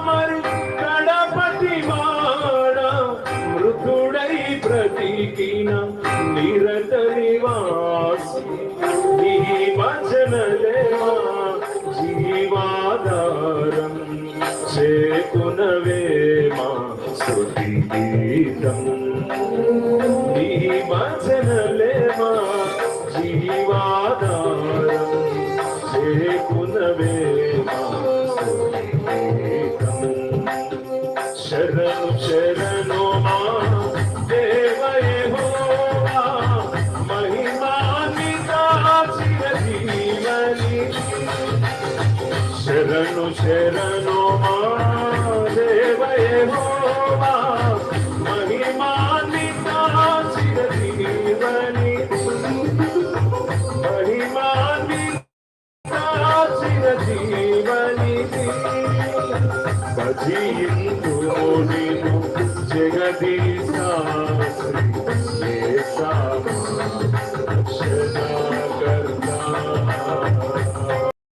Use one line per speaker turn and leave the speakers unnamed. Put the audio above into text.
మరి గణపతి వాడ మృతుడై బ్రతికిన నిరత నివాసి నీ వచనలేమా జీవాధారం చేకునవేమా స్తుతి గీతం నీ వచనలేమా జీవాధారం చేకునవేమా శరణు శరణు మా దేవ యెహోవా మహిమాన్విత చిరజీవని శరణు శరణు మా దేవ యెహోవా మహిమాన్విత చిరజీవని మహిమాన్విత చిరజీవని భజింతుము నిన్ను జగదీశా శ్రీ రక్షణ